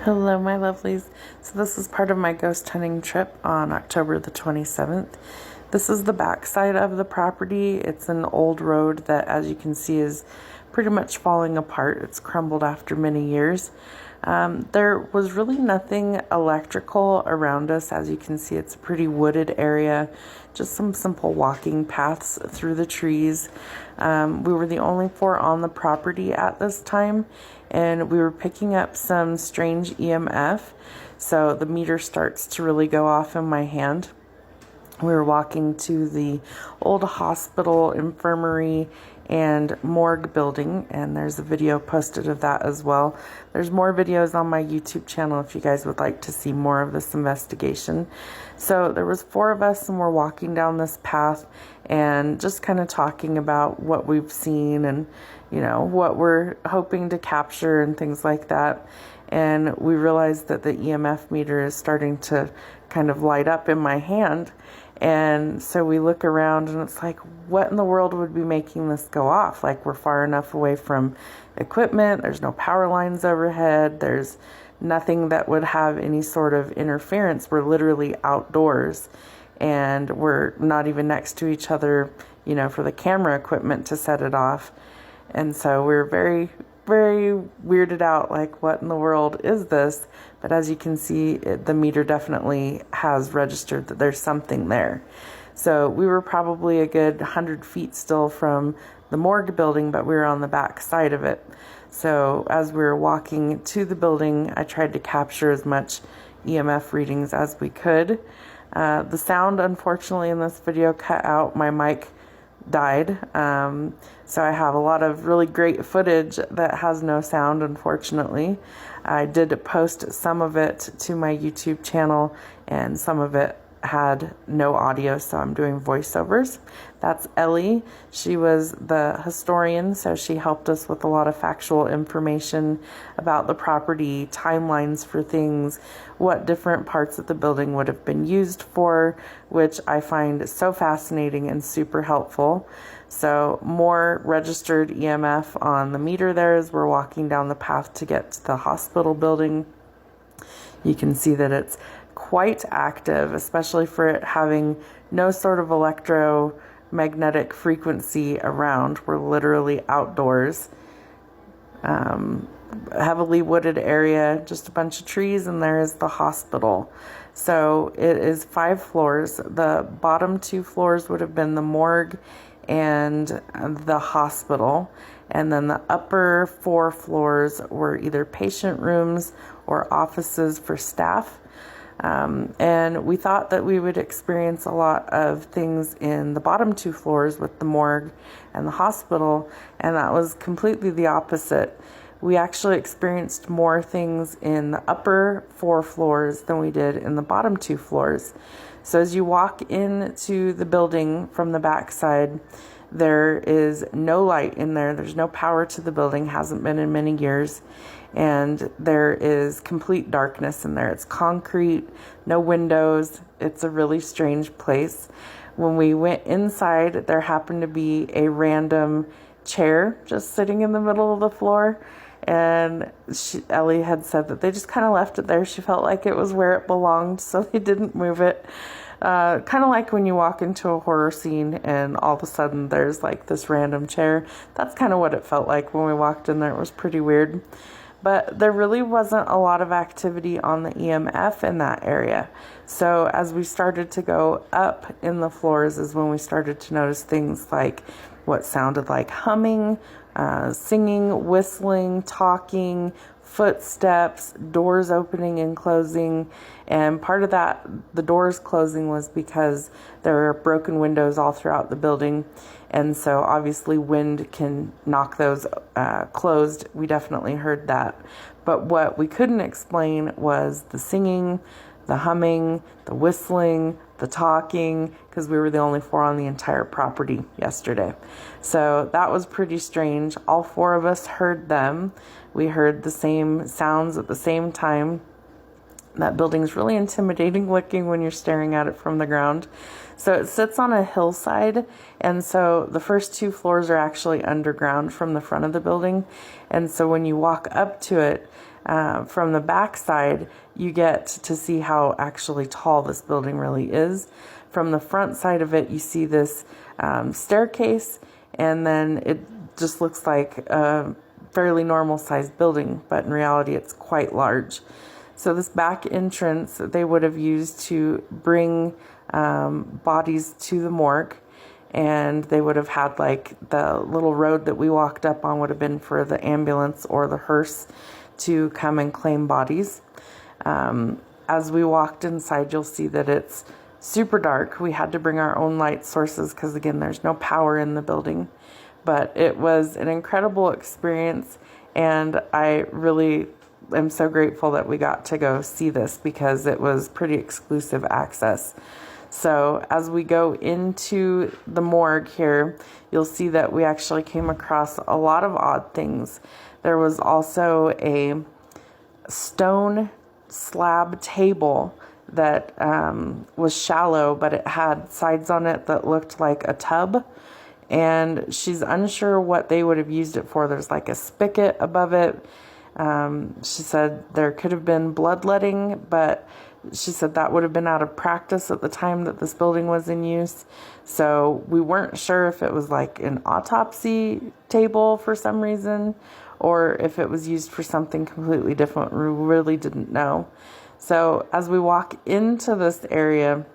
Hello, my lovelies. So this is part of my ghost hunting trip on October the 27th. This is the backside of the property. It's an old road that, as you can see, is pretty much falling apart. It's crumbled after many years. There was really nothing electrical around us. As you can see, it's a pretty wooded area, just some simple walking paths through the trees. We were the only four on the property at this time, and we were picking up some strange EMF. So the meter starts to really go off in my hand. We were walking to the old hospital, infirmary, and morgue building, and there's a video posted of that as well. There's more videos on my YouTube channel if you guys would like to see more of this investigation. So there was four of us, and we're walking down this path and just kind of talking about what we've seen and, you know, what we're hoping to capture and things like that. And we realized that the EMF meter is starting to kind of light up in my hand. And so we look around and it's like, what in the world would be making this go off? Like, we're far enough away from equipment. There's no power lines overhead. There's nothing that would have any sort of interference. We're literally outdoors and we're not even next to each other, you know, for the camera equipment to set it off. And so we're very weirded out, like, what in the world is this? But as you can see, the meter definitely has registered that there's something there. So we were probably a good 100 feet still from the morgue building, but we were on the back side of it. So as we were walking to the building, I tried to capture as much EMF readings as we could. The sound, unfortunately, in this video cut out. My mic died. So I have a lot of really great footage that has no sound, unfortunately. I did post some of it to my YouTube channel, and some of it had no audio, so I'm doing voiceovers. That's Ellie. She was the historian, so she helped us with a lot of factual information about the property, timelines for things, what different parts of the building would have been used for, which I find so fascinating and super helpful. So more registered EMF on the meter there as we're walking down the path to get to the hospital building. You can see that it's quite active, especially for it having no sort of electromagnetic frequency around. We're literally outdoors. Heavily wooded area, just a bunch of trees, and there is the hospital. So it is 5 floors. The bottom 2 floors would have been the morgue and the hospital, and then the upper 4 floors were either patient rooms or offices for staff. And we thought that we would experience a lot of things in the bottom 2 floors with the morgue and the hospital, and that was completely the opposite. We actually experienced more things in the upper 4 floors than we did in the bottom 2 floors. So as you walk into the building from the backside, there is no light in there. There's no power to the building, hasn't been in many years. And there is complete darkness in there. It's concrete, no windows. It's a really strange place. When we went inside, there happened to be a random chair just sitting in the middle of the floor. And Ellie had said that they just kind of left it there. She felt like it was where it belonged, so they didn't move it. Kind of like when you walk into a horror scene and all of a sudden there's like this random chair. That's kind of what it felt like when we walked in there. It was pretty weird. But there really wasn't a lot of activity on the EMF in that area. So as we started to go up in the floors is when we started to notice things like what sounded like humming, singing, whistling, talking, footsteps, doors opening and closing. And part of that, the doors closing, was because there were broken windows all throughout the building. And so obviously wind can knock those closed. We definitely heard that. But what we couldn't explain was the singing, the humming, the whistling, the talking, because we were the only 4 on the entire property yesterday. So that was pretty strange. All 4 of us heard them. We heard the same sounds at the same time. That building's really intimidating looking when you're staring at it from the ground. So it sits on a hillside, and so the first 2 floors are actually underground from the front of the building. And so when you walk up to it, From the back side, you get to see how actually tall this building really is. From the front side of it, you see this staircase, and then it just looks like a fairly normal sized building, but in reality it's quite large. So this back entrance they would have used to bring bodies to the morgue, and they would have had like the little road that we walked up on would have been for the ambulance or the hearse to come and claim bodies. As we walked inside, you'll see that it's super dark. We had to bring our own light sources because, again, there's no power in the building. But it was an incredible experience, and I really am so grateful that we got to go see this because it was pretty exclusive access. So as we go into the morgue here, you'll see that we actually came across a lot of odd things. There was also a stone slab table that was shallow, but it had sides on it that looked like a tub. And she's unsure what they would have used it for. There's like a spigot above it. She said there could have been bloodletting, but she said that would have been out of practice at the time that this building was in use. So we weren't sure if it was like an autopsy table for some reason, or if it was used for something completely different. We really didn't know. So as we walk into this area,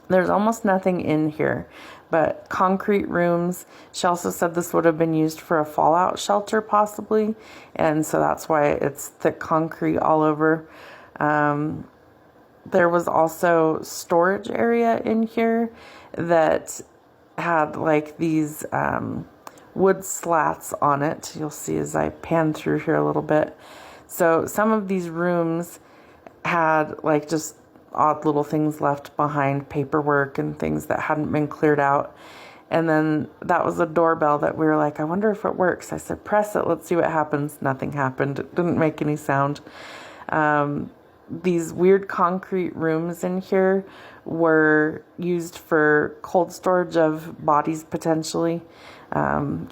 there's almost nothing in here but concrete rooms. She also said this would have been used for a fallout shelter possibly, and so that's why it's thick concrete all over. There was also storage area in here that had like these wood slats on it. You'll see as I pan through here a little bit. So some of these rooms had like just odd little things left behind, paperwork and things that hadn't been cleared out. And then that was a doorbell that we were like, I wonder if it works. I said, press it, let's see what happens. Nothing happened. It didn't make any sound. These weird concrete rooms in here were used for cold storage of bodies potentially.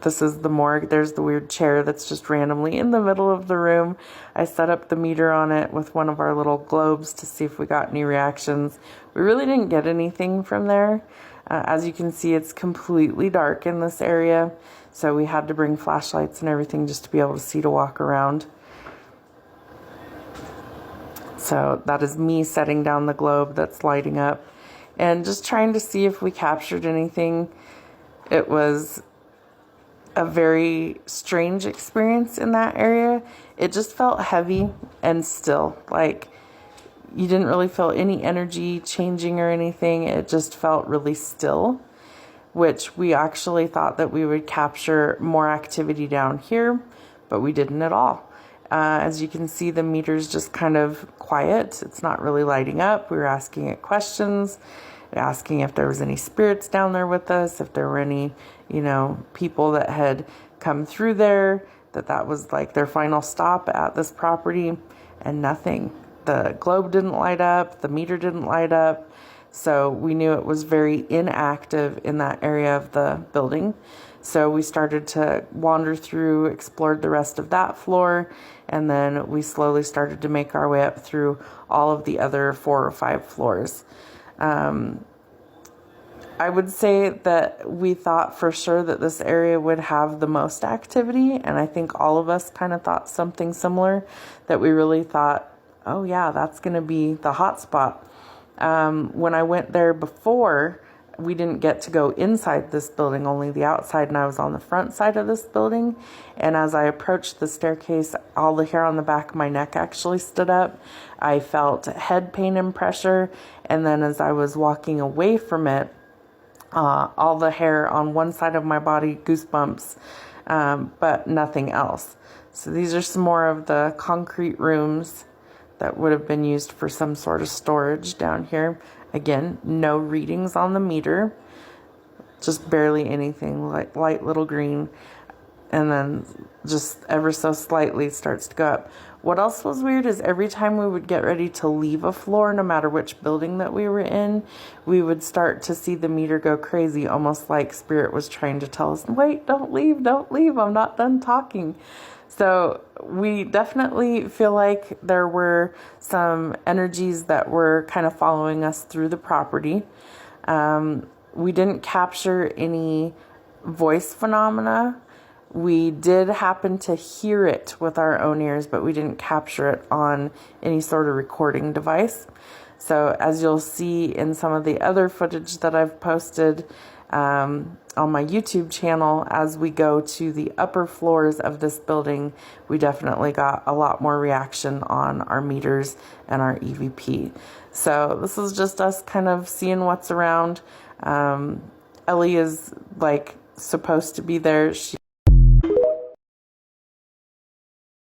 This is the morgue. There's the weird chair that's just randomly in the middle of the room. I set up the meter on it with one of our little globes to see if we got any reactions. We really didn't get anything from there. As you can see, it's completely dark in this area, so we had to bring flashlights and everything just to be able to see to walk around. So that is me setting down the globe that's lighting up and just trying to see if we captured anything. It was a very strange experience in that area. It just felt heavy and still. Like you didn't really feel any energy changing or anything. It just felt really still, which we actually thought that we would capture more activity down here, but we didn't at all. As you can see, the meter's just kind of quiet. It's not really lighting up. We were asking it questions, asking if there was any spirits down there with us, if there were any, people that had come through there, that was like their final stop at this property, and nothing. The globe didn't light up, the meter didn't light up, so we knew it was very inactive in that area of the building. So we started to wander through, explored the rest of that floor, and then we slowly started to make our way up through all of the other 4 or 5 floors. I would say that we thought for sure that this area would have the most activity, and I think all of us kind of thought something similar, that we really thought, oh yeah, that's going to be the hot spot. When I went there before, we didn't get to go inside this building, only the outside, and I was on the front side of this building. And as I approached the staircase, all the hair on the back of my neck actually stood up. I felt head pain and pressure, and then as I was walking away from it, all the hair on one side of my body, goosebumps, but nothing else. So these are some more of the concrete rooms that would have been used for some sort of storage down here. Again, no readings on the meter, just barely anything, like light little green, and then just ever so slightly it starts to go up. What else was weird is every time we would get ready to leave a floor, no matter which building that we were in, we would start to see the meter go crazy, almost like Spirit was trying to tell us, wait, don't leave, I'm not done talking. So we definitely feel like there were some energies that were kind of following us through the property. We didn't capture any voice phenomena. We did happen to hear it with our own ears, but we didn't capture it on any sort of recording device. So as you'll see in some of the other footage that I've posted on my YouTube channel, as we go to the upper floors of this building, we definitely got a lot more reaction on our meters and our EVP. So this is just us kind of seeing what's around. Ellie is like supposed to be there.